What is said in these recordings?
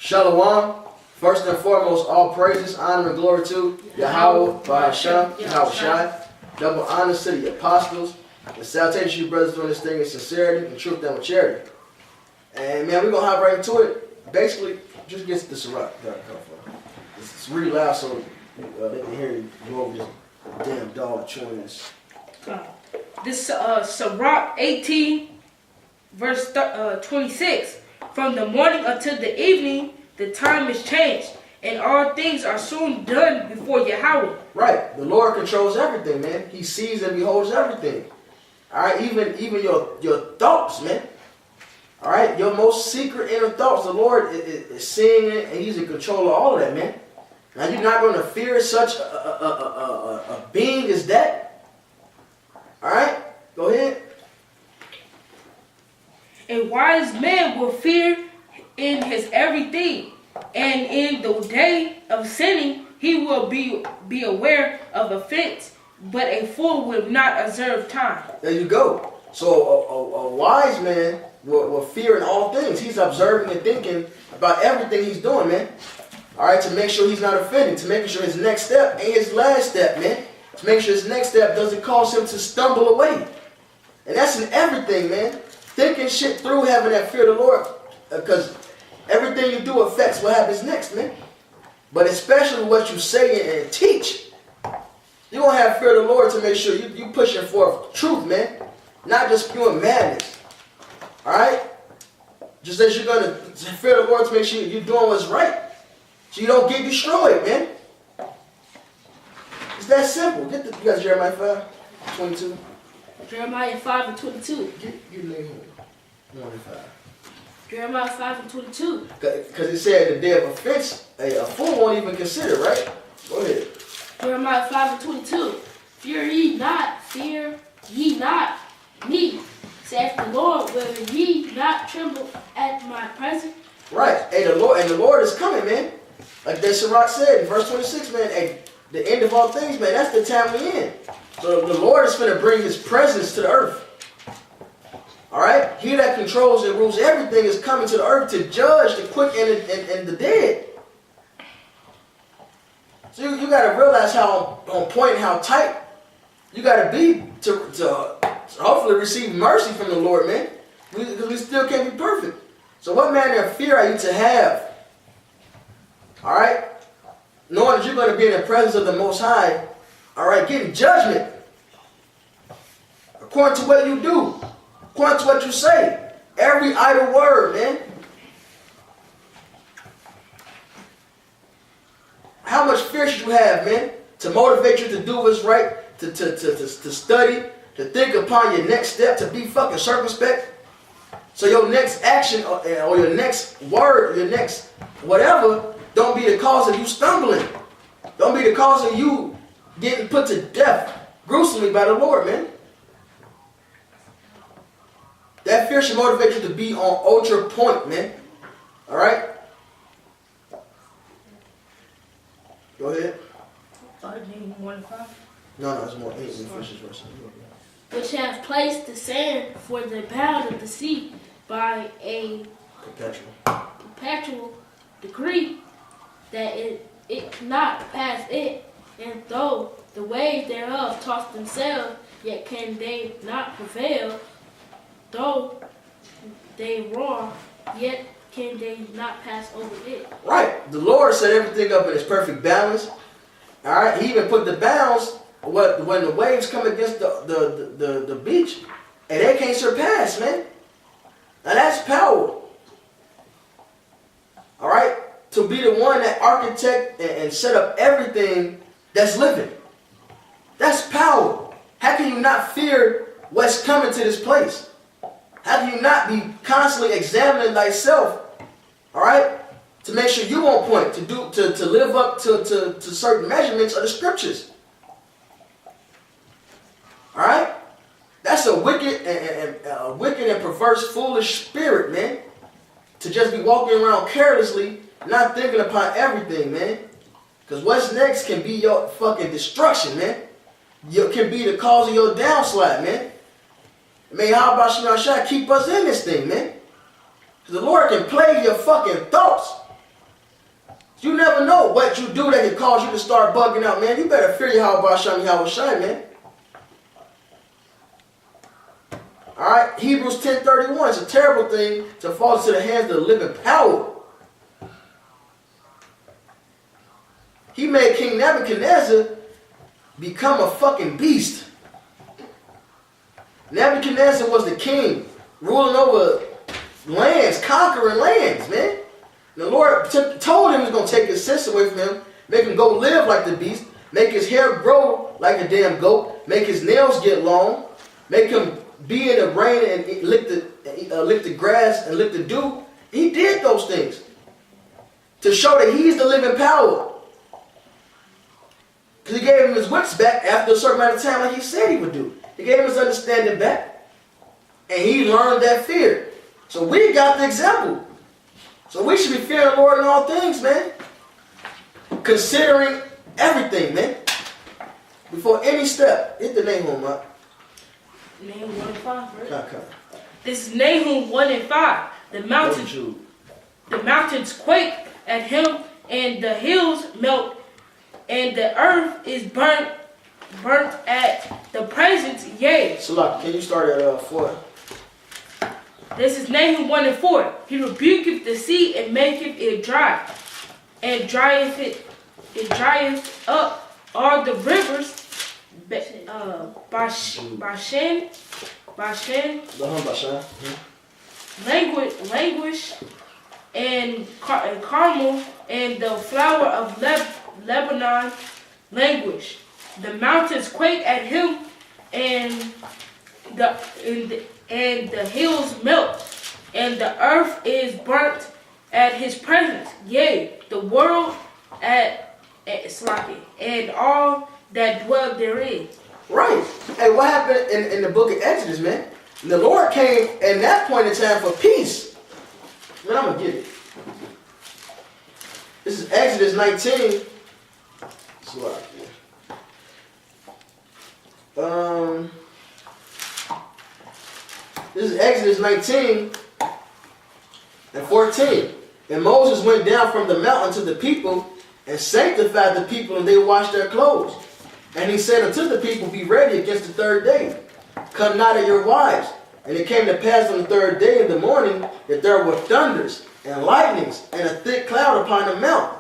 Shalom. First and foremost, all praises, honor, and glory to Yahweh, Bahasham, Yahweh Shai. Double honors to the apostles. And salutations to you brothers doing this thing in sincerity and truth and with charity. And man, we're going to hop right into it. Basically, just get the Sirach. It's really loud, so they can hear you go over this damn dog chewing this. This Sirach 18, verse 26. From the morning until the evening, the time is changed, and all things are soon done before Yahweh. Right. The Lord controls everything, man. He sees and beholds everything. All right. Even your thoughts, man. All right. Your most secret inner thoughts, the Lord is seeing it, and He's in control of all of that, man. Now you're not going to fear such a being as that. All right. Go ahead. A wise man will fear in his everything, and in the day of sinning he will be aware of offense, but a fool will not observe time. There you go. So a wise man will fear in all things. He's observing and thinking about everything he's doing, man. All right, to make sure he's not offended, to make sure his next step ain't his last step, man. To make sure his next step doesn't cause him to stumble away. And that's in everything, man. Thinking shit through, having that fear of the Lord, because everything you do affects what happens next, man. But especially what you say and teach. You're going to have fear of the Lord to make sure you pushing forth truth, man. Not just spewing madness. All right? Just as you're going to fear the Lord to make sure you're doing what's right. So you don't get destroyed, man. It's that simple. You guys Jeremiah 5, 22. Jeremiah 5 and 22. Get name 1 Jeremiah 5 and 22. Because it said the day of offense, a fool won't even consider, right? Go ahead. Jeremiah 5 and 22. Fear ye not me, saith the Lord. Will ye not tremble at my presence? Right. Hey, the Lord is coming, man. Like that Sirach said in verse 26, man. Hey, the end of all things, man. That's the time we in. So the Lord is going to bring His presence to the earth. All right? He that controls and rules everything is coming to the earth to judge the quick and the dead. So you got to realize how on point and how tight you got to be to hopefully receive mercy from the Lord, man. Because we still can't be perfect. So what manner of fear are you to have? All right? Knowing that you're going to be in the presence of the Most High, all right, getting judgment according to what you do, according to what you say. Every idle word, man. How much fear should you have, man, to motivate you to do what's right, to study, to think upon your next step, to be fucking circumspect? So your next action or your next word, your next whatever, don't be the cause of you stumbling. Don't be the cause of you getting put to death gruesomely by the Lord, man. That fear should motivate you to be on ultra point, man. All right? Go ahead. 1 and 5. No, it's more 8 in the fishes verse. Which have placed the sand for the bound of the sea by a perpetual decree, that it cannot pass it, and though the waves thereof toss themselves, yet can they not prevail. Though they roar, yet can they not pass over it. Right. The Lord set everything up in its perfect balance. All right. He even put the bounds when the waves come against the beach, and they can't surpass, man. Now that's power. All right. To be the one that architect and set up everything that's living. That's power. How can you not fear what's coming to this place? How can you not be constantly examining thyself, all right, to make sure you're on point, to live up to certain measurements of the scriptures? All right? That's a wicked and perverse, foolish spirit, man. To just be walking around carelessly, not thinking upon everything, man. Because what's next can be your fucking destruction, man. It can be the cause of your downslide, man. May how about Shema Shai keep us in this thing, man? Because the Lord can plague your fucking thoughts. You never know what you do that can cause you to start bugging out, man. You better fear Yahweh Hashem Yahweh Shai, man. Alright, Hebrews 10:31. It's a terrible thing to fall into the hands of the living power. He made King Nebuchadnezzar become a fucking beast. Nebuchadnezzar was the king, ruling over lands, conquering lands, man. The Lord told him he was going to take his sense away from him, make him go live like the beast, make his hair grow like a damn goat, make his nails get long, make him be in the rain and lick the grass and lick the dew. He did those things to show that he's the living power. Because he gave him his wits back after a certain amount of time like he said he would do. He gave him his understanding back. And he learned that fear. So we got the example. So we should be fearing the Lord in all things, man. Considering everything, man. Before any step. Hit the Nahum up. Nahum 1 and 5, right? Okay. This is Nahum 1 and 5. The mountains quake at him, and the hills melt, and the earth is burnt at the presence, yea. Salak, can you start at 4? This is Nahum 1 and 4. He rebuketh the sea and maketh it dry, and drieth up all the rivers. Bashan, languish, and Carmel, and the flower of Lebanon languish. The mountains quake at him, and the hills melt, and the earth is burnt at his presence. Yea, the world at Slaki, and all that dwell therein. Right. Hey, what happened in the book of Exodus, man? The Lord came at that point in time for peace. Man, I'm going to get it. This is Exodus 19. This is Exodus 19 and 14. And Moses went down from the mountain to the people and sanctified the people, and they washed their clothes. And he said unto the people, be ready against the third day. Come not at your wives. And it came to pass on the third day in the morning that there were thunders and lightnings and a thick cloud upon the mount,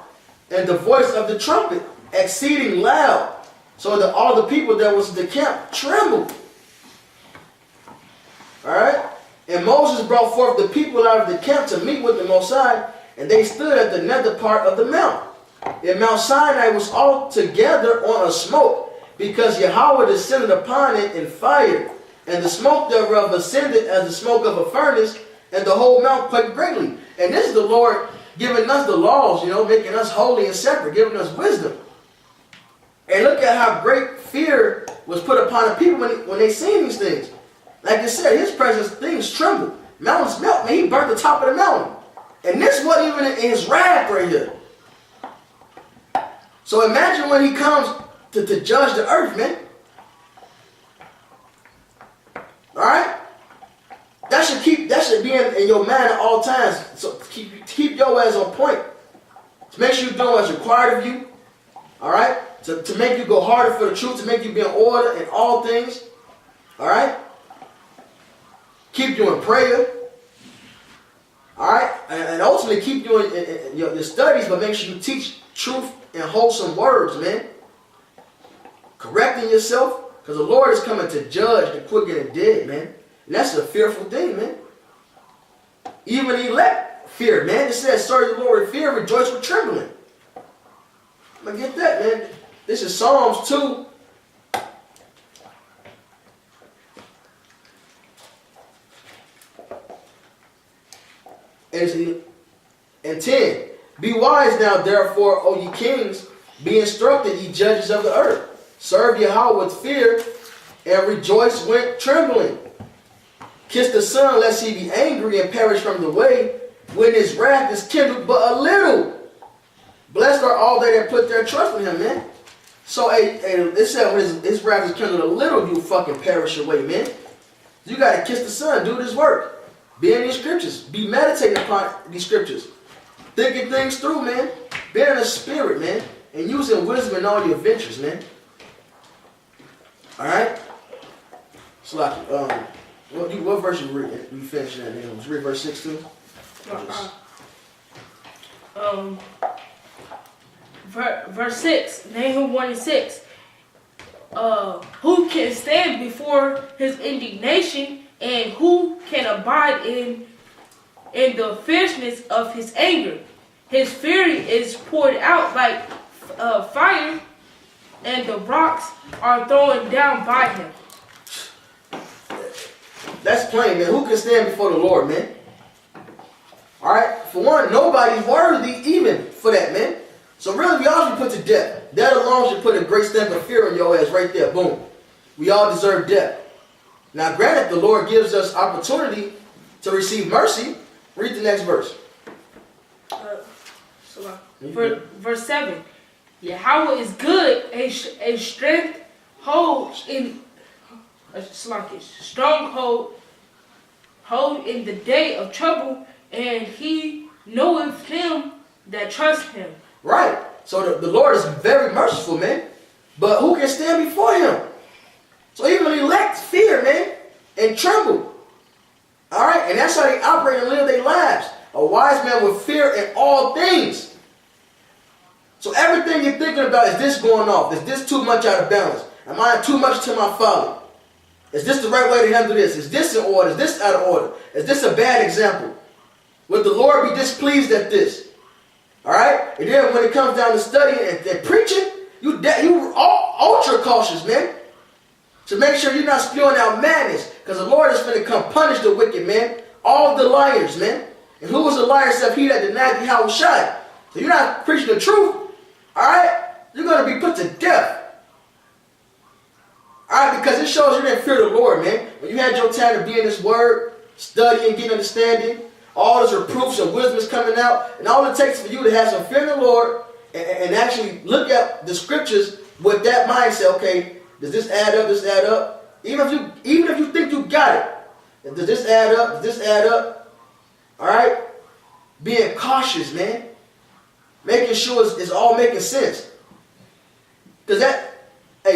and the voice of the trumpet exceeding loud, so that all the people that was in the camp trembled. Alright? And Moses brought forth the people out of the camp to meet with the Most High, and they stood at the nether part of the mount. And Mount Sinai was altogether on a smoke, because Yahweh descended upon it in fire, and the smoke thereof ascended as the smoke of a furnace, and the whole mount quaked greatly. And this is the Lord giving us the laws, making us holy and separate, giving us wisdom. And look at how great fear was put upon the people when they seen these things. Like I said, his presence, things trembled. Mountains melt, man. He burnt the top of the mountain. And this wasn't even in his wrath right here. So imagine when he comes to judge the earth, man. Alright? That should be in your mind at all times. So keep your ass on point. To make sure you're doing what's required of you. Alright? To make you go harder for the truth, to make you be in order in all things. Alright? Keep you in prayer. Alright? And ultimately keep you in your studies, but make sure you teach truth and wholesome words, man. Correcting yourself, because the Lord is coming to judge the quick and the dead, man. And that's a fearful thing, man. Even elect fear, man. It says, serve the Lord with fear, rejoice with trembling. I'm going to get that, man. This is Psalms 2. And 10. Be wise now, therefore, O ye kings, be instructed, ye judges of the earth. Serve Yahweh with fear, and rejoice with trembling. Kiss the Son, lest he be angry and perish from the way, when his wrath is kindled but a little. Blessed are all they that put their trust in him, man. So, it said when his wrath is kindled a little, you fucking perish away, man. You got to kiss the Son, do this work. Be in these scriptures. Be meditating upon these scriptures. Thinking things through, man. being in the spirit, man, and using wisdom in all your ventures, man. All right. So like, what verse you read? You finish that, man. Was read verse 6 too? Verse 6, Nahum 1:6. Who can stand before his indignation, and who can abide in the fierceness of his anger? His fury is poured out like fire, and the rocks are thrown down by him. That's plain, man. Who can stand before the Lord, man? All right. For one, nobody's worthy even for that, man. So really, we all should be put to death. That alone should put a great stamp of fear on your ass right there. Boom. We all deserve death. Now, granted, the Lord gives us opportunity to receive mercy. Read the next verse. Verse 7. Yahweh is good, a stronghold in the day of trouble, and he knoweth him that trust him. Right. So the Lord is very merciful, man. But who can stand before him? So even the elect fear, man, and tremble. All right. And that's how they operate and live their lives. A wise man will fear in all things. So everything you're thinking about, is this going off? Is this too much out of balance? Am I too much to my father? Is this the right way to handle this? Is this in order? Is this out of order? Is this a bad example? Would the Lord be displeased at this? All right? And then when it comes down to studying and preaching, you ultra cautious, man. To make sure you're not spewing out madness. Because the Lord is going to come punish the wicked, man. All the liars, man. And who was the liar except he that denied the Yahweh Shai? So you're not preaching the truth. All right? You're going to be put to death. All right? Because it shows you didn't fear the Lord, man. When you had your time to be in this word, studying, getting understanding, all those reproofs and wisdom is coming out. And all it takes for you to have some fear in the Lord and actually look at the scriptures with that mindset. Okay, does this add up? Does this add up? Even if you think you got it, does this add up? Does this add up? All right? Being cautious, man. Making sure it's all making sense. Because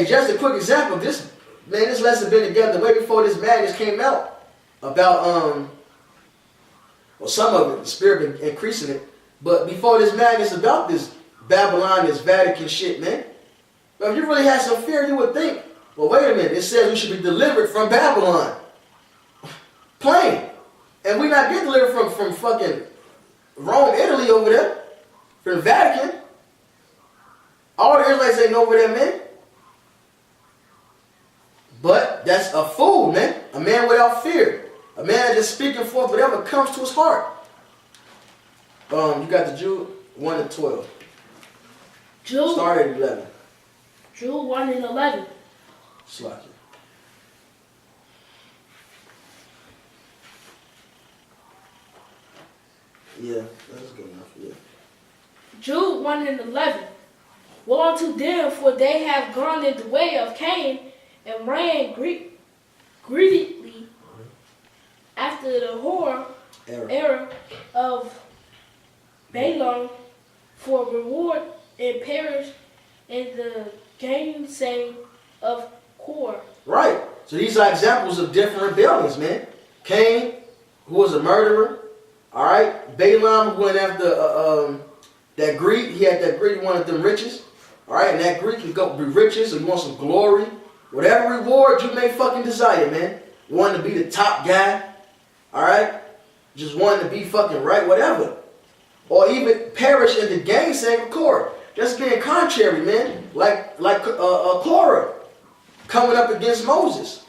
just a quick example, this lesson been together way before this madness came out about, well, some of it, the spirit been increasing it, but before this madness about this Babylon, this Vatican shit, man. But if you really had some fear, you would think, well, wait a minute, it says we should be delivered from Babylon. Plain. And we not getting delivered from fucking Rome, Italy over there. From the Vatican. All the Israelites ain't over there, man. But that's a fool, man. A man without fear. A man just speaking forth whatever comes to his heart. You got the Jude 1 and 12. Jude. Start at 11. Jude 1 and 11. Slack it. Yeah, that's good enough. Yeah. Jude 1 and 11. Woe unto them, for they have gone in the way of Cain and ran greedily after the error of Balaam for reward, and perished in the gainsaying of Kor. Right. So these are examples of different rebellions, man. Cain, who was a murderer. All right. Balaam, who went after that greed. He had that greed. He wanted them riches. All right. And that greed can go be riches, or you want some glory. Whatever reward you may fucking desire, man. You want to be the top guy. All right. Just wanting to be fucking right, whatever. Or even perish in the gainsaying of Korah. Just being contrary, man. Like Korah coming up against Moses.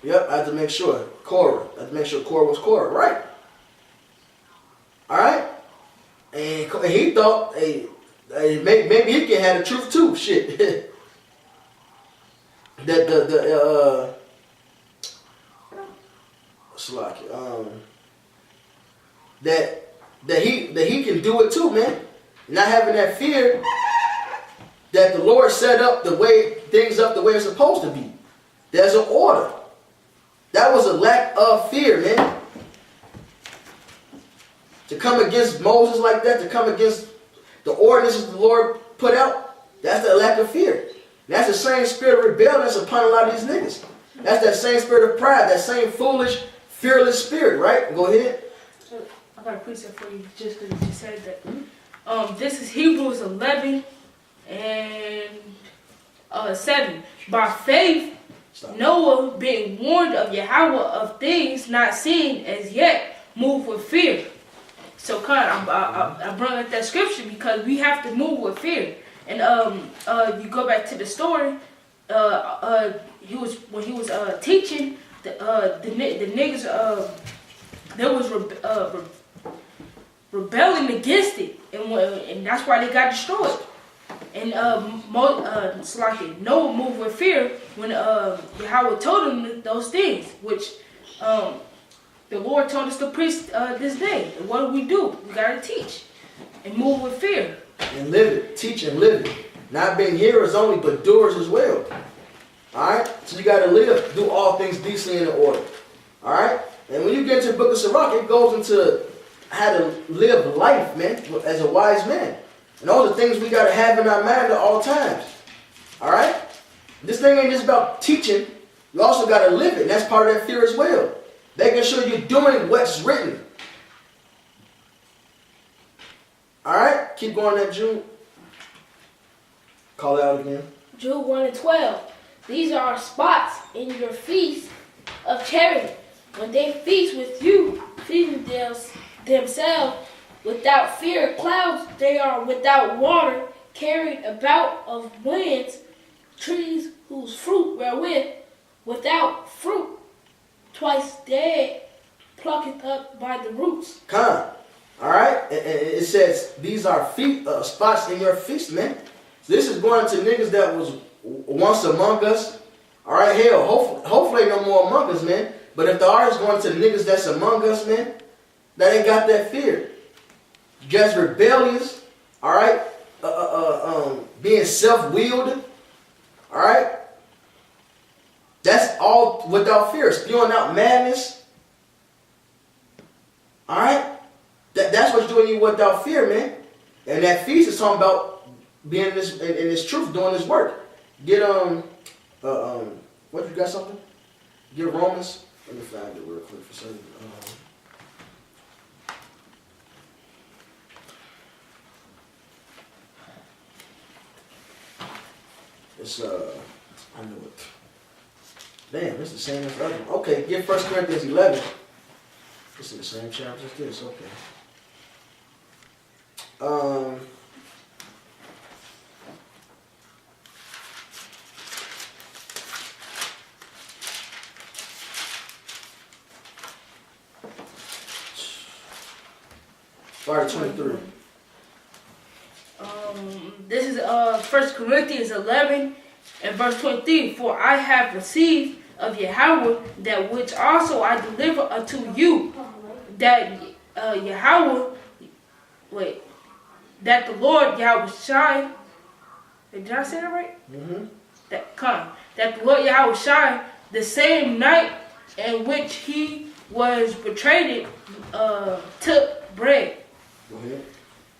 Yep, I had to make sure. Korah. I had to make sure Korah was Korah, right? Alright? And he thought, hey, maybe he can have the truth too. Shit. That he can do it too, man. Not having that fear that the Lord set up the way things up the way it's supposed to be. There's an order. That was a lack of fear, man. to come against Moses like that, to come against the ordinances the Lord put out, that's the lack of fear. That's the same spirit of rebellion that's upon a lot of these niggas. That's that same spirit of pride, that same foolish, fearless spirit, right? Go ahead. I got a precept for you just because you said that. This is Hebrews 11 and 7. By faith, Stop. Noah, being warned of Yahweh of things not seen as yet, moved with fear. So, I brought up that scripture because we have to move with fear. And you go back to the story. He was teaching the niggas. There was rebelling against it, and that's why they got destroyed. And Noah moved with fear when Yahweh told him those things, which the Lord told us to preach this day. And what do? We gotta teach and move with fear. And live it. Teach and live it. Not being hearers only, but doers as well. Alright? So you gotta live, do all things decently and in order. Alright? And when you get to the book of Sirach, it goes into how to live life, man, as a wise man. And all the things we gotta have in our mind at all times. Alright? This thing ain't just about teaching. You also gotta live it. And that's part of that fear as well. Making sure you're doing what's written. Alright? Keep going that Jude. Call it out again. Jude 1 and 12. These are spots in your feast of charity. When they feast with you, feeding themselves without fear of clouds, they are without water, carried about of winds, trees whose fruit wherewith, without fruit, twice dead, plucked up by the roots. Come. Alright? And it says these are spots in your feast, man. This is going to niggas that was once among us. Alright, hell, hopefully ain't no more among us, man. But if the are, it's going to niggas that's among us, man, that ain't got that fear. Just rebellious, alright? Being self-willed, alright? That's all without fear. Spewing out madness. Alright? That's what's doing you without fear, man. And that feast is talking about being in this truth, doing this work. Get what, you got something? Get Romans. Let me find it real quick for certain. It's I know it. Damn, it's the same as the other one. Okay, get 1 Corinthians 11. This is the same chapter as this, okay. Start at 23. This is 1 Corinthians 11 and verse 23. For I have received of Yahweh that which also I deliver unto you, that that the Lord Yahweh Shai, did I say that right? Mm-hmm. That the Lord Yahweh Shai, the same night in which he was betrayed, took bread. Go ahead.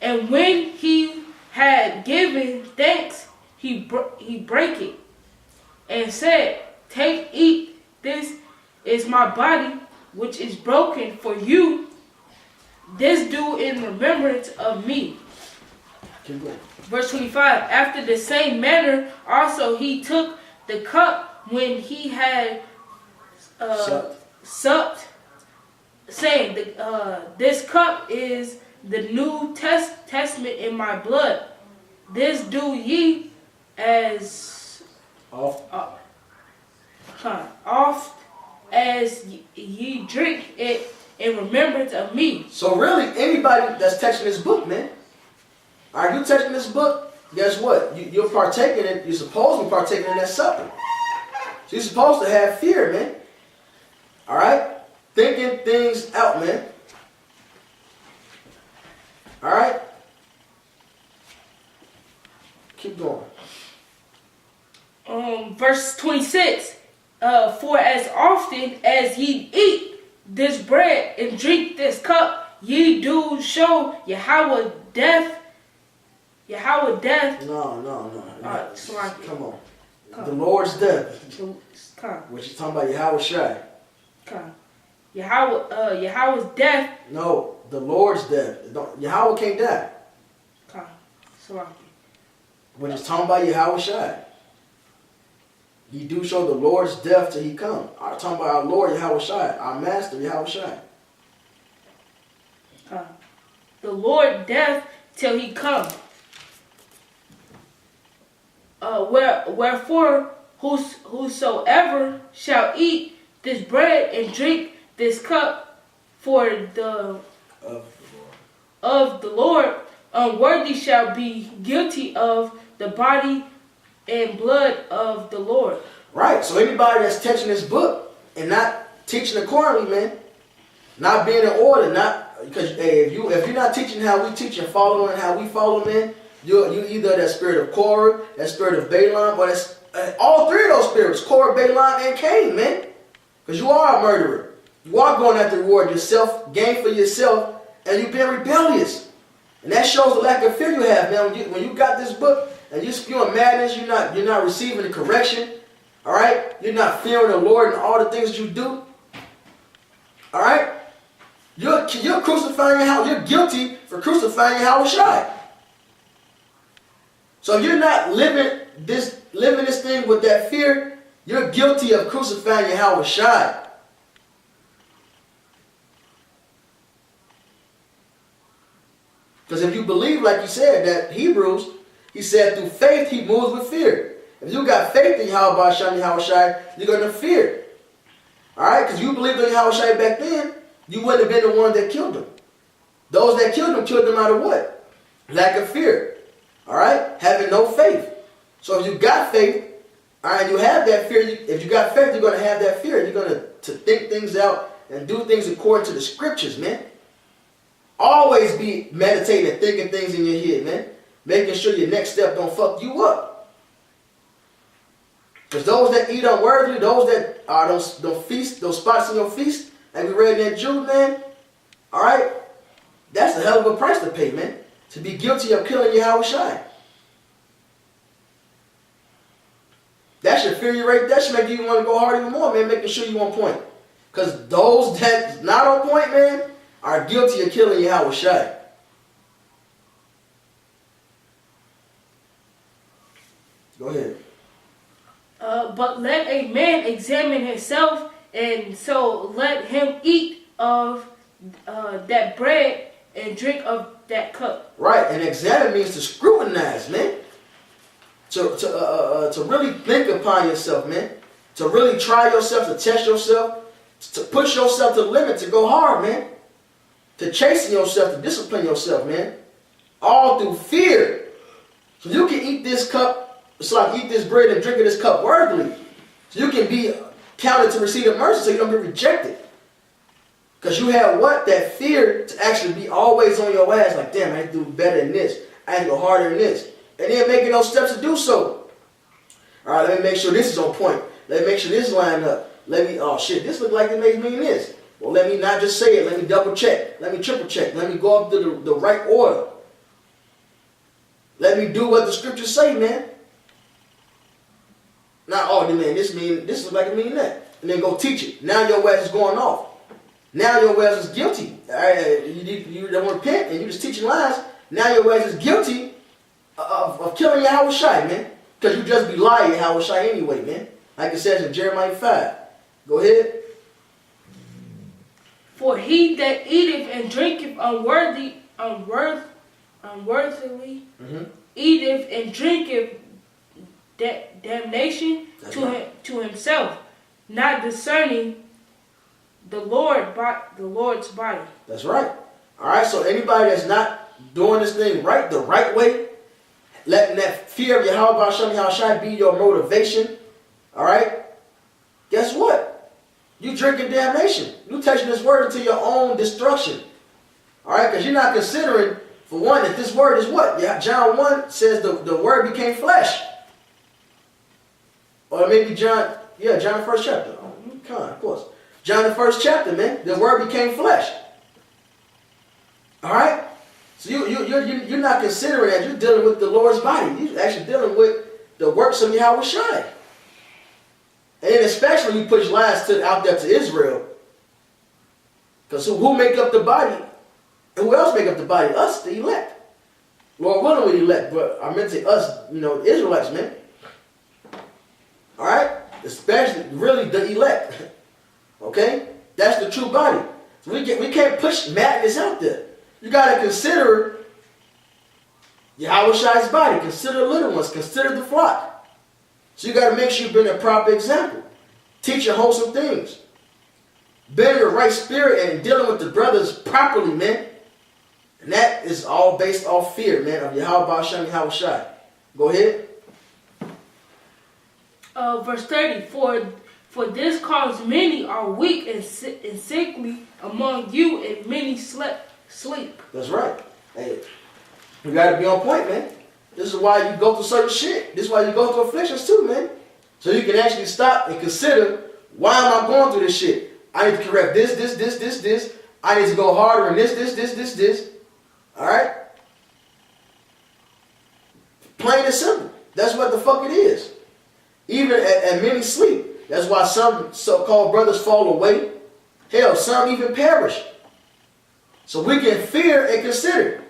And when he had given thanks, he brake it and said, Take, eat, this is my body, which is broken for you. This do in remembrance of me. Keep going. Verse 25, after the same manner also he took the cup when he had supped, saying, this cup is the New Testament in my blood. This do ye as oft as ye drink it in remembrance of me. So really, anybody that's touching this book, man, are you touching this book? Guess what? You're partaking in. You're supposed to be partaking in that supper. So you're supposed to have fear, man. All right, thinking things out, man. All right, keep going. Verse 26. For as often as ye eat this bread and drink this cup, ye do show Yahweh death. No. Alright, Salaki. Come on. Come. The Lord's death. Come. What you talking about? Yahweh Shai. Come. Yahweh's death. No, the Lord's death. Yahweh can't die. Come. Salaki. What you talking about? Yahweh Shai. He do show the Lord's death till he come. I'm talking about our Lord Yahweh Shai, our Master Yahweh Shai. The Lord death till he come. Wherefore whosoever shall eat this bread and drink this cup for the of the Lord unworthy shall be guilty of the body and blood of the Lord. Right. So anybody that's touching this book and not teaching accordingly, man, not being in order, not because if you're not teaching how we teach and following how we follow, man, you either that spirit of Korah, that spirit of Balaam, or that's all three of those spirits, Korah, Balaam, and Cain, man. Because you are a murderer. You are going after reward yourself, gain for yourself, and you've been rebellious. And that shows the lack of fear you have, man. When you got this book and you're spewing madness, you're not receiving the correction. All right? You're not fearing the Lord and all the things you do. All right? You're crucifying Yahweh. You're guilty for crucifying Yahweh Shai. So if you're not living this thing with that fear, you're guilty of crucifying Yahweh Shai. Because if you believe, like you said, that Hebrews, he said through faith he moves with fear. If you got faith in Yahweh Shai, you're going to fear. Alright? Because you believed in Yahweh Shai back then, you wouldn't have been the one that killed him. Those that killed him out of what? Lack of fear. Alright? Having no faith. So if you got faith, alright, you have that fear. If you got faith, you're going to have that fear. You're going to think things out and do things according to the scriptures, man. Always be meditating and thinking things in your head, man. Making sure your next step don't fuck you up. Because those that eat unworthily, those that are those feast, those spots in your feast, like we read in that Jude, man, alright, that's a hell of a price to pay, man. To be guilty of killing Yahweh Shai. That should fear you right. That should make you want to go hard even more, man, making sure you on point. Because those that's not on point, man, are guilty of killing Yahweh Shai. Go ahead. But let a man examine himself, and so let him eat of that bread and drink of that cup. Right, and examine means to scrutinize, man. To really think upon yourself, man. To really try yourself, to test yourself, to push yourself to the limit, to go hard, man. To chasten yourself, to discipline yourself, man. All through fear. So you can eat this cup, it's like eat this bread and drink of this cup worthily. So you can be counted to receive the mercy so you don't be rejected. Because you have what? That fear to actually be always on your ass. Like, damn, I have to do better than this. I have to go harder than this. And then making those steps to do so. All right, let me make sure this is on point. Let me make sure this line up. Oh shit, this look like it makes me this. Well, let me not just say it. Let me double check. Let me triple check. Let me go up to the right order. Let me do what the scriptures say, man. Not, oh, man, this looks like it mean that. And then go teach it. Now your ass is going off. Now your ass is guilty. All right, you don't repent and you just teaching lies. Now your ass is guilty of killing Yahweh Shai, man. Because you just be lying Yahweh Shai anyway, man. Like it says in Jeremiah 5. Go ahead. For he that eateth and drinketh unworthily, eateth and drinketh damnation to himself, not discerning the Lord's body. That's right. All right. So anybody that's not doing this thing right, the right way, letting that fear of Yahweh Shai be your motivation. All right. Guess what? You drinking damnation. You touching this word into your own destruction. All right. Because you're not considering, for one, that this word is what? Yeah, John 1 says the word became flesh. Or maybe John the 1st chapter. Oh, of course. John the 1st chapter, man. The word became flesh. So you're not considering that. You're dealing with the Lord's body. You're actually dealing with the works of Yahweh Shai. And especially when you push lies out there to Israel. Because who make up the body? And who else make up the body? Us, the elect. Lord willing, we elect, but I meant to say us, the Israelites, man. All right? Especially, really, the elect. Okay? That's the true body. So we can't push madness out there. You got to consider Yahweh Shai's body. Consider the little ones. Consider the flock. So you got to make sure you bring a proper example. Teaching wholesome things. Being the right spirit and dealing with the brothers properly, man. And that is all based off fear, man, of Yahweh Ba'ashem Yahweh Shai. Go ahead. Verse 30. For this cause many are weak and sickly among you, and many sleep. That's right. Hey, you got to be on point, man. This is why you go through certain shit. This is why you go through afflictions too, man. So you can actually stop and consider, why am I going through this shit? I need to correct this. I need to go harder in this. All right? Plain and simple. That's what the fuck it is. Even at many sleep. That's why some so-called brothers fall away. Hell, some even perish. So we can fear and consider.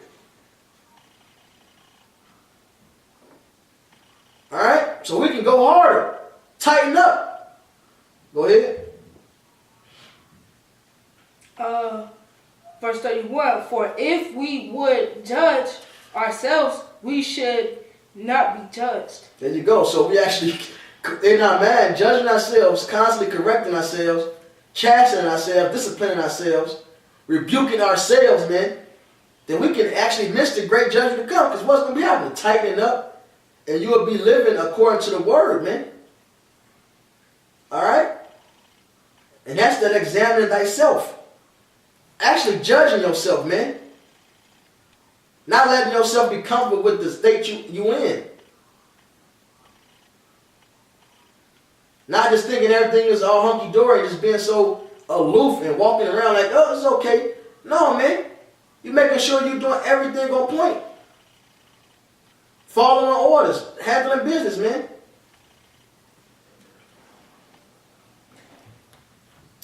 All right? So we can go harder. Tighten up. Go ahead. Verse 31. For if we would judge ourselves, we should not be judged. There you go. So we actually, in our mind, judging ourselves, constantly correcting ourselves, chastening ourselves, disciplining ourselves, rebuking ourselves, man, then we can actually miss the great judgment to come. Because what's going to be happening? Tightening up, and you will be living according to the word, man. All right? And that's that examining thyself. Actually judging yourself, man. Not letting yourself be comfortable with the state you in. Not just thinking everything is all hunky-dory and just being so aloof and walking around like, oh, it's okay. No, man. You're making sure you're doing everything on point. Following orders. Handling business, man.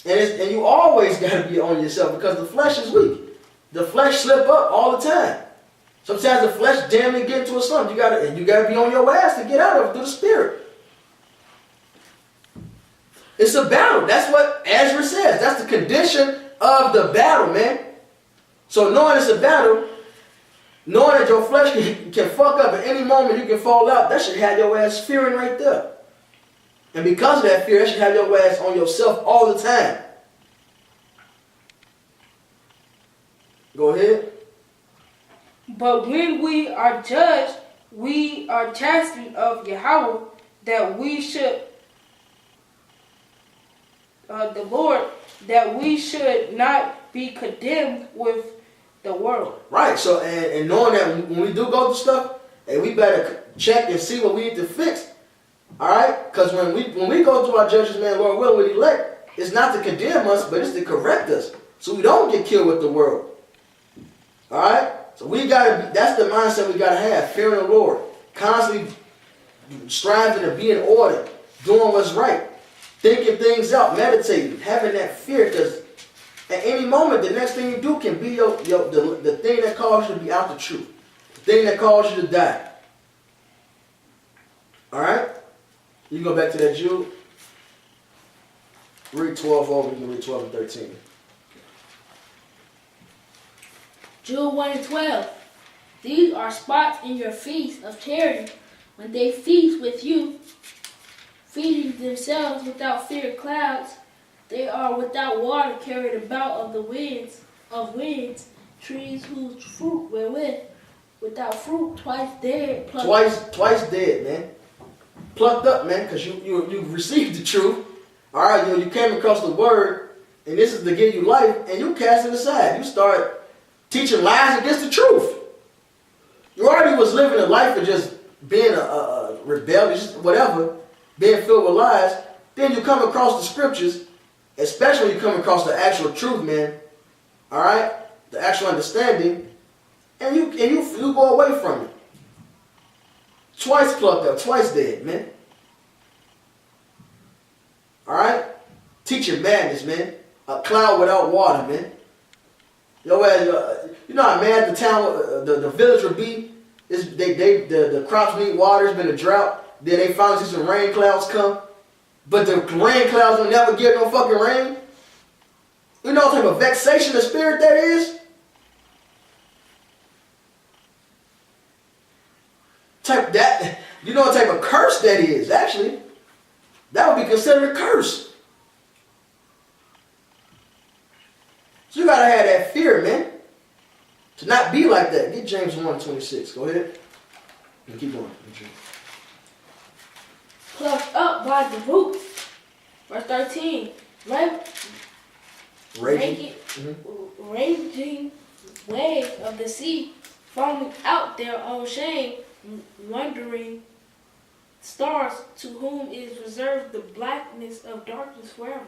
And you always got to be on yourself because the flesh is weak. The flesh slip up all the time. Sometimes the flesh damn near get into a slump. You gotta be on your ass to get out of it through the spirit. It's a battle. That's what Ezra says. That's the condition of the battle, man. So knowing it's a battle, knowing that your flesh can fuck up at any moment, you can fall out, that should have your ass fearing right there. And because of that fear, that should have your ass on yourself all the time. Go ahead. But when we are judged, we are chastened of Yahweh, that we should, the Lord, that we should not be condemned with the world. Right. So, and knowing that when we do go through stuff, hey, we better check and see what we need to fix. All right? Because when we go through our judgments, man, Lord willing, with elect, it's not to condemn us, but it's to correct us, so we don't get killed with the world. All right? So we gotta be, that's the mindset we gotta have, fearing the Lord, constantly striving to be in order, doing what's right, thinking things out, meditating, having that fear, because at any moment, the next thing you do can be the thing that caused you to be out the truth, the thing that caused you to die. All right? You can go back to that Jude. Read 12 over, you can read 12 and 13. Jude 1 and 12. These are spots in your feast of charity, when they feast with you, feeding themselves without fear of clouds. They are without water, carried about of the winds, trees whose fruit wherewith, without fruit, twice dead. Twice dead, man. Plucked up, man, because you received the truth. All right, you came across the word, and this is to give you life, and you cast it aside. You start teaching lies against the truth. You already was living a life of just being a rebellious, whatever, being filled with lies. Then you come across the scriptures, especially when you come across the actual truth, man. All right? The actual understanding. and you go away from it. Twice plucked up, twice dead, man. All right, teach your madness, man. A cloud without water, man. Yo, you know how mad the town, the village would be. The crops need water. It's been a drought. Then they finally see some rain clouds come, but the rain clouds will never get no fucking rain. You know what type of vexation of spirit that is? You know what type of curse that is, actually. That would be considered a curse. So you gotta have that fear, man. To not be like that. Get James 1:26. Go ahead. And keep going. Plucked up by the roots. Verse 13. Raging waves of the sea, foaming out their own shame, wandering stars to whom is reserved the blackness of darkness forever.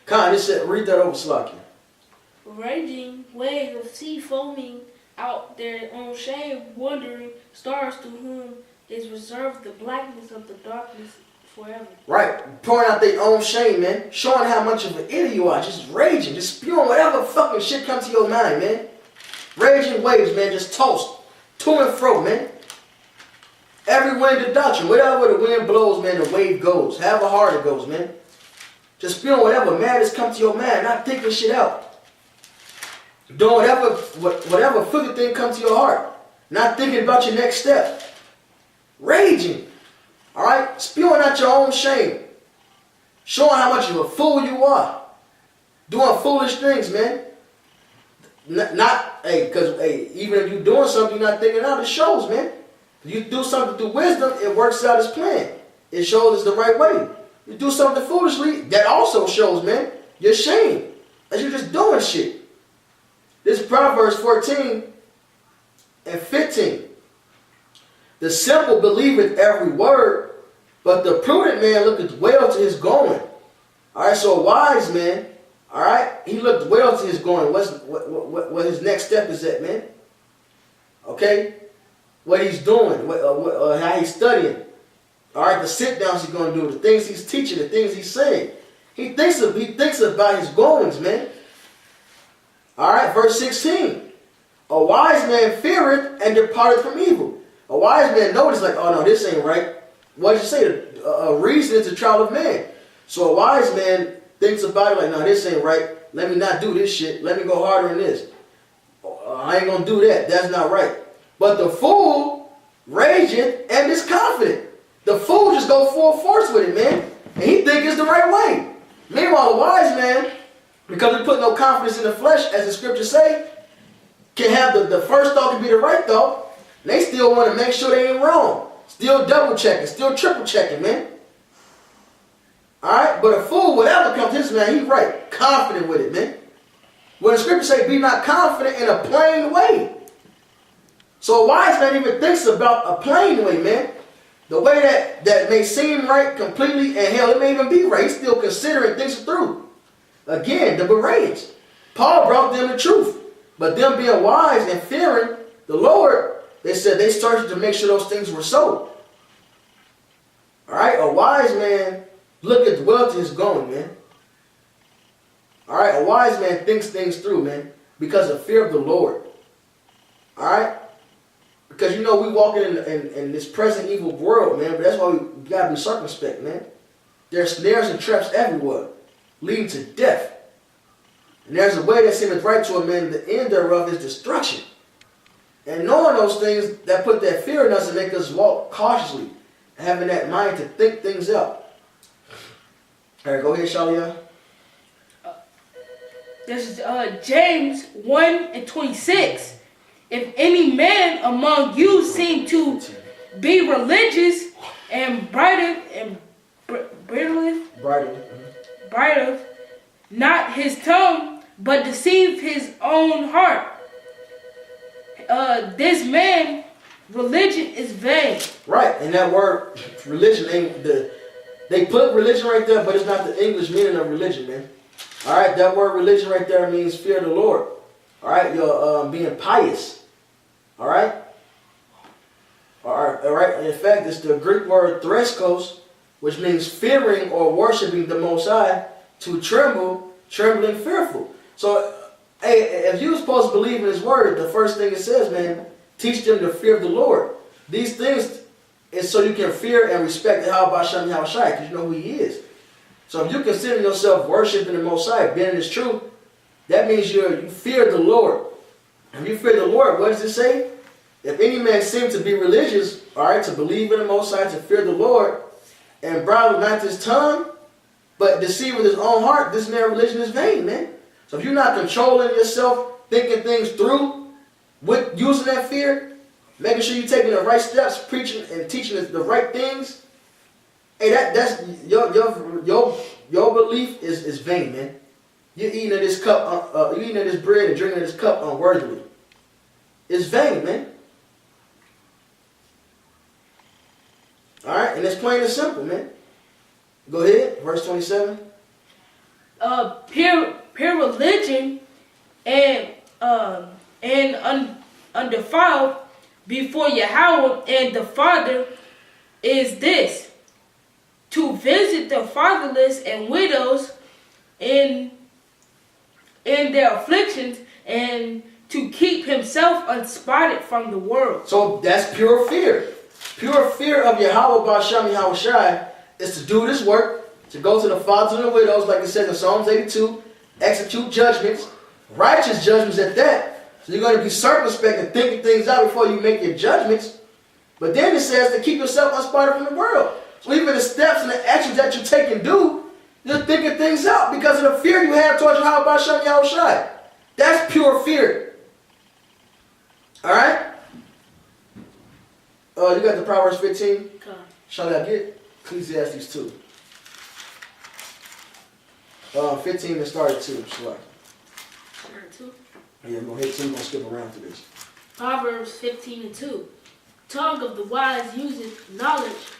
Con, read that over, Slakia. Raging waves of sea, foaming out their own shame, wandering stars to whom is reserved the blackness of the darkness forever. Right, pouring out their own shame, man. Showing how much of an idiot you are. Just raging, just spewing whatever fucking shit comes to your mind, man. Raging waves, man, just tossed to and fro, man. Every wind of doctrine, whatever the wind blows, man, the wave goes. However hard it goes, man. Just spewing whatever madness comes to your mind, not thinking shit out. Doing whatever filthy thing comes to your heart, not thinking about your next step. Raging, all right? Spewing out your own shame. Showing how much of a fool you are. Doing foolish things, man. Because even if you're doing something you're not thinking out, it shows, man. If you do something through wisdom, it works out as planned. It shows it's the right way. You do something foolishly, that also shows, man, your shame. That you're just doing shit. This is Proverbs 14 and 15. The simple believeth every word, but the prudent man looketh well to his going. All right, so a wise man, all right, he looked well to his going. What his next step is at, man? Okay, what he's doing, how he's studying. All right, the sit downs he's going to do, the things he's teaching, the things he's saying. He thinks about his goings, man. All right, verse 16. A wise man feareth and departeth from evil. A wise man noticed, like, oh no, this ain't right. What did you say? A reason is a child of man. So a wise man thinks about it like, no, this ain't right. Let me not do this shit. Let me go harder in this. I ain't gonna do that. That's not right. But the fool rageth and is confident. The fool just go full force with it, man. And he think it's the right way. Meanwhile, the wise man, because he put no confidence in the flesh, as the scriptures say, can have the first thought can be the right thought. And they still want to make sure they ain't wrong. Still double checking, still triple checking, man. Alright? But a fool, whatever comes to this man, he's right. Confident with it, man. When the scriptures say, be not confident in a plain way. So a wise man even thinks about a plain way, man. The way that may seem right completely, and hell, it may even be right. He's still considering things through. Again, the Bereans. Paul brought them the truth. But them being wise and fearing the Lord, they said they started to make sure those things were so. Alright, a wise man looketh well to his going, man. Alright, a wise man thinks things through, man, because of fear of the Lord. Alright? Because, you know, we walking in this present evil world, man, but that's why we got to be circumspect, man. There's snares and traps everywhere, leading to death. And there's a way that seemeth right to a man, the end thereof is destruction. And knowing those things, that put that fear in us and make us walk cautiously, having that mind to think things out. All right, go ahead, Shalia. This is James 1:26. If any man among you seem to be religious and bridleth not his tongue, but deceive his own heart, this man, religion is vain. Right, and that word religion ain't they put religion right there, but it's not the English meaning of religion, man. All right, that word religion right there means fear of the Lord. All right, you're being pious. All right. All right. In fact, it's the Greek word threskos, which means fearing or worshiping the Most High, to tremble, trembling, fearful. So, hey, if you're supposed to believe in His word, the first thing it says, man, teach them to fear the Lord. These things is so you can fear and respect Yahweh Hashem Yahushai, because you know who He is. So if you consider yourself worshiping the Most High, being in His truth, that means you fear the Lord. If you fear the Lord, what does it say? If any man seem to be religious, all right, to believe in the Most High, to fear the Lord, and bridle not his tongue, but deceiving his own heart, this man's religion is vain, man. So if you're not controlling yourself, thinking things through, with using that fear, making sure you're taking the right steps, preaching and teaching the right things, hey, that's your belief is vain, man. You're eating of this cup, you're eating of this bread and drinking of this cup unworthily. It's vain, man. All right, and it's plain and simple, man. Go ahead, verse 27. Pure religion and undefiled before Yahweh and the Father is this: to visit the fatherless and widows in their afflictions, and to keep himself unspotted from the world. So that's pure fear. Pure fear of Yahweh B'Hashem Yahushai is to do this work, to go to the fathers and the widows, like it says in Psalms 82, execute judgments, righteous judgments at that. So you're going to be circumspect and thinking things out before you make your judgments. But then it says to keep yourself unspotted from the world. So even the steps and the actions that you take and do, you're thinking things out because of the fear you have towards Yahweh B'Hashem Yahushai. That's pure fear. All right? You got the Proverbs 15? Okay. Shall I get? Ecclesiastes 2. 15 and start at 2. Sure. Yeah, I'm going to hit 2. I'm going to skip around to this. Proverbs 15:2. Tongue of the wise useth knowledge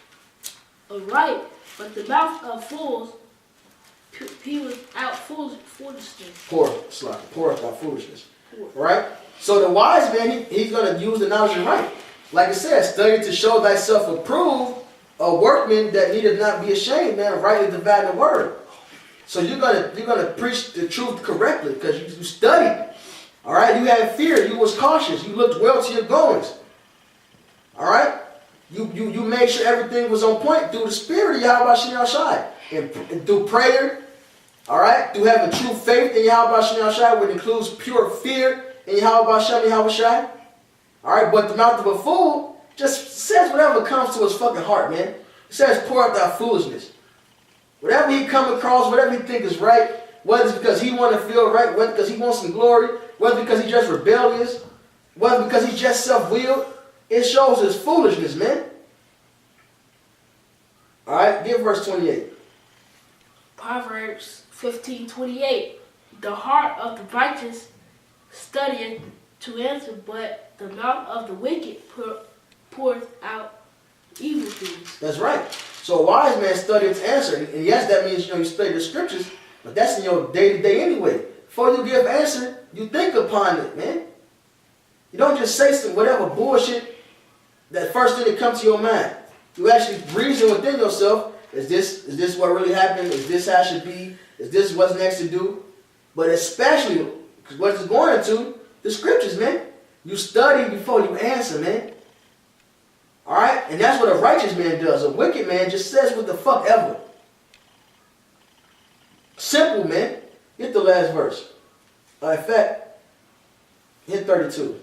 aright, but the mouth of fools peweth out foolishness. Poureth out foolishness. Right? So the wise man, he's going to use the knowledge right. Like it says, study to show thyself approved, a workman that needeth not be ashamed, man, rightly dividing the word. So you're gonna preach the truth correctly because you studied. All right, you had fear, you was cautious, you looked well to your goings. All right, you made sure everything was on point through the spirit of Yahweh Shai and through prayer. All right, through having true faith in Yahweh Shai, which includes pure fear in Yahweh Shai. All right, but the mouth of a fool just says whatever comes to his fucking heart, man. It says pour out that foolishness. Whatever he come across, whatever he think is right, whether it's because he want to feel right, whether because he wants some glory, whether because he's just rebellious, whether because he's just self-willed, it shows his foolishness, man. All right, give verse 28. Proverbs 15:28. The heart of the righteous studieth to answer, but the mouth of the wicked poureth out evil things. That's right. So a wise man studies to answer. And yes, that means you study the scriptures, but that's in your day-to-day anyway. Before you give answer, you think upon it, man. You don't just say some whatever bullshit that first thing that comes to your mind. You actually reason within yourself, is this what really happened? Is this how it should be? Is this what's next to do? But especially, because what it's going into, the scriptures, man. You study before you answer, man. Alright? And that's what a righteous man does. A wicked man just says what the fuck ever. Simple, man. Hit the last verse. In fact, hit 32.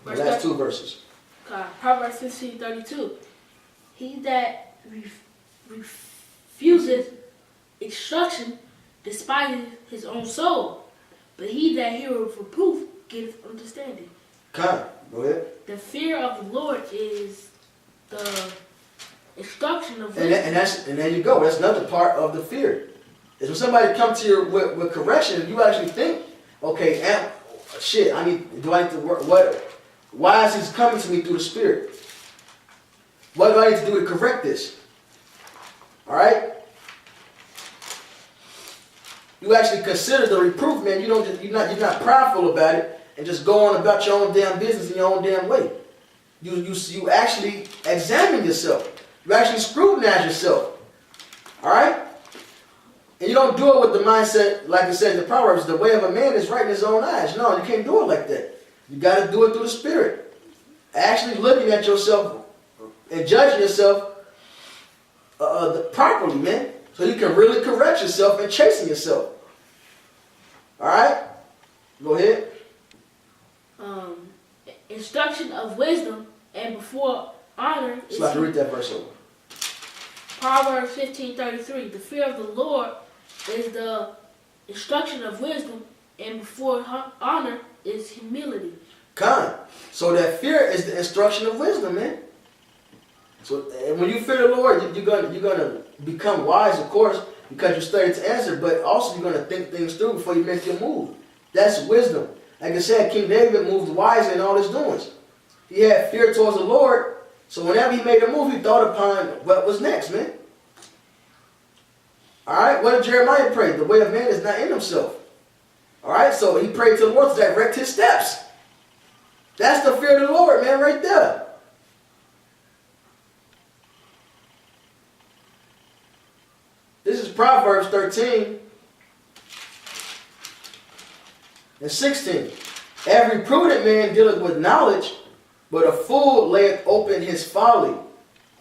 The last 2 verses. Proverbs 15:32. He that refuseth instruction despiseth his own soul, but he that heareth reproof getteth understanding. Go ahead. The fear of the Lord is the instruction of And wisdom. and there you go. That's another part of the fear. Is when somebody comes to you with correction, you actually think, okay, shit, I need to work, why is he coming to me through the Spirit? What do I need to do to correct this? Alright? You actually consider the reproof, man. You don't just, you're not prideful about it and just go on about your own damn business in your own damn way. You actually examine yourself. You actually scrutinize yourself. All right? And you don't do it with the mindset, like it says in the Proverbs, the way of a man is right in his own eyes. No, you can't do it like that. You got to do it through the Spirit. Actually looking at yourself and judging yourself properly, man. So you can really correct yourself and chasten yourself. All right? Go ahead. Instruction of wisdom and before honor is So I can read that verse over. Proverbs 15:33. The fear of the Lord is the instruction of wisdom, and before honor is humility. Kind. So that fear is the instruction of wisdom, man. So and when you fear the Lord, you're gonna become wise, of course, because you study to answer, but also you're gonna think things through before you make your move. That's wisdom. Like I said, King David moved wisely in all his doings. He had fear towards the Lord, so whenever he made a move, he thought upon what was next, man. All right, what did Jeremiah pray? The way of man is not in himself. All right, so he prayed to the Lord to direct his steps. That's the fear of the Lord, man, right there. This is Proverbs 13 and 16. Every prudent man dealeth with knowledge, but a fool layeth open his folly.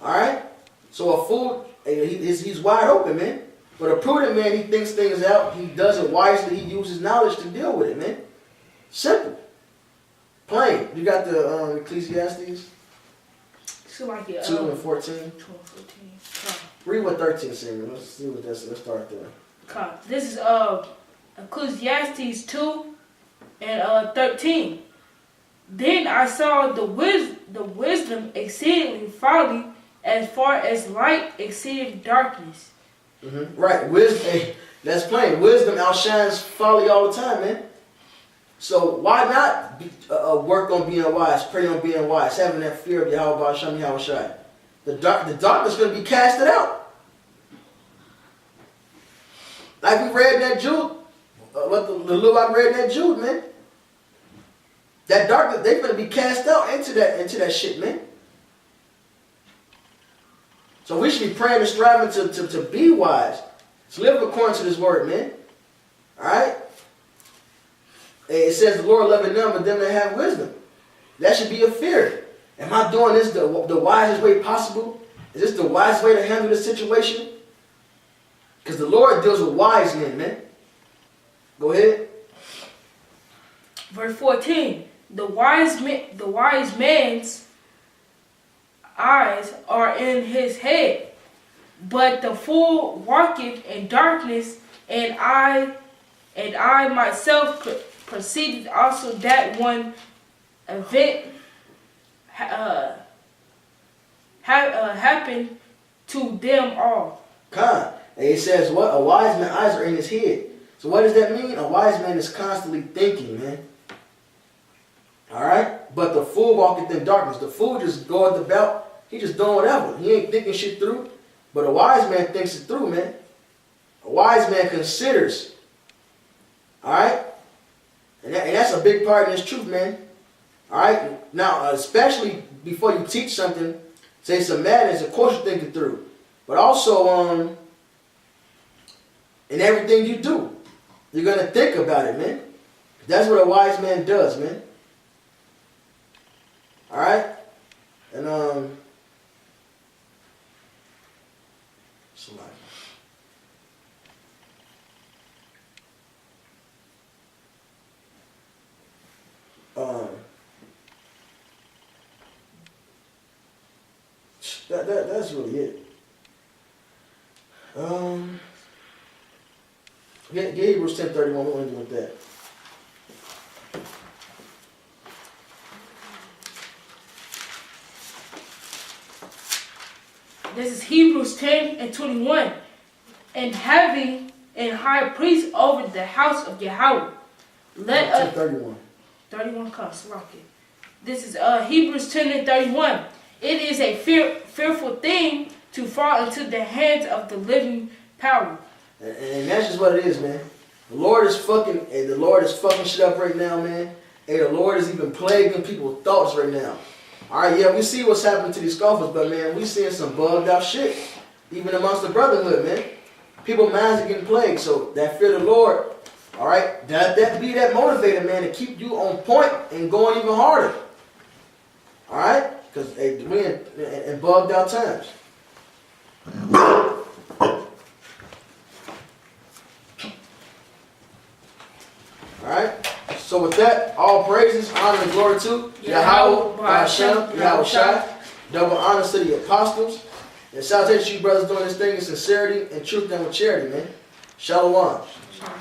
All right? So a fool, he's wide open, man. But a prudent man, he thinks things out. He does it wisely. He uses knowledge to deal with it, man. Simple. Plain. You got the Ecclesiastes? So like it, 2 and 14. 2 and 14. Read what 13 says. Let's see what that's. Let's start there. This is Ecclesiastes 2 and 13. Then I saw the wisdom exceedingly folly, as far as light exceeding darkness. Mm-hmm. Right, wisdom. Hey, that's plain. Wisdom outshines folly all the time, man. So why not work on being wise, pray on being wise, having that fear of Yahweh Hashem Yahushai? The darkness is going to be casted out. Like we read in that Jude, what the little I read in that Jude, man. That darkness, they're going to be cast out into that shit, man. So we should be praying and striving to be wise. To live according to this word, man. Alright? It says the Lord loving none but them that have wisdom. That should be a fear. Am I doing this the wisest way possible? Is this the wisest way to handle this situation? Because the Lord deals with wise men, man. Go ahead. Verse 14. The wise man's eyes are in his head, but the fool walketh in darkness, and I myself perceived also that one event happened to them all. And it says what? A wise man's eyes are in his head. So what does that mean? A wise man is constantly thinking, man. Alright? But the fool walketh in darkness. The fool just goeth about, he just doing whatever. He ain't thinking shit through. But a wise man thinks it through, man. A wise man considers. Alright? And that's a big part in this truth, man. Alright? Now, especially before you teach something, say some madness, of course you think it through. But also, in everything you do, you're going to think about it, man. That's what a wise man does, man. Alright? And, somebody. That's really it. Get Hebrews 10:31. What want to do with that? This is Hebrews 10 and 21. And having a high priest over the house of Yahweh, let us 31. 31 comes, rocket. This is Hebrews 10 and 31. It is a fearful thing to fall into the hands of the living power. And that's just what it is, man. The Lord is fucking shit up right now, man. Hey, the Lord is even plaguing people's thoughts right now. Alright, yeah, we see what's happening to these scoffers, but man, we seeing some bugged out shit. Even amongst the brotherhood, man. People minds are getting plagued, so that fear of the Lord, alright, that be that motivator, man, to keep you on point and going even harder. Alright? Because hey, we're in bugged out times. Alright? So with that, all praises, honor, and glory to Yahweh, Hashem, Yahweh Shai. Double honors to the apostles. And salutations to you brothers doing this thing in sincerity and truth and with charity, man. Shalom. Shalom.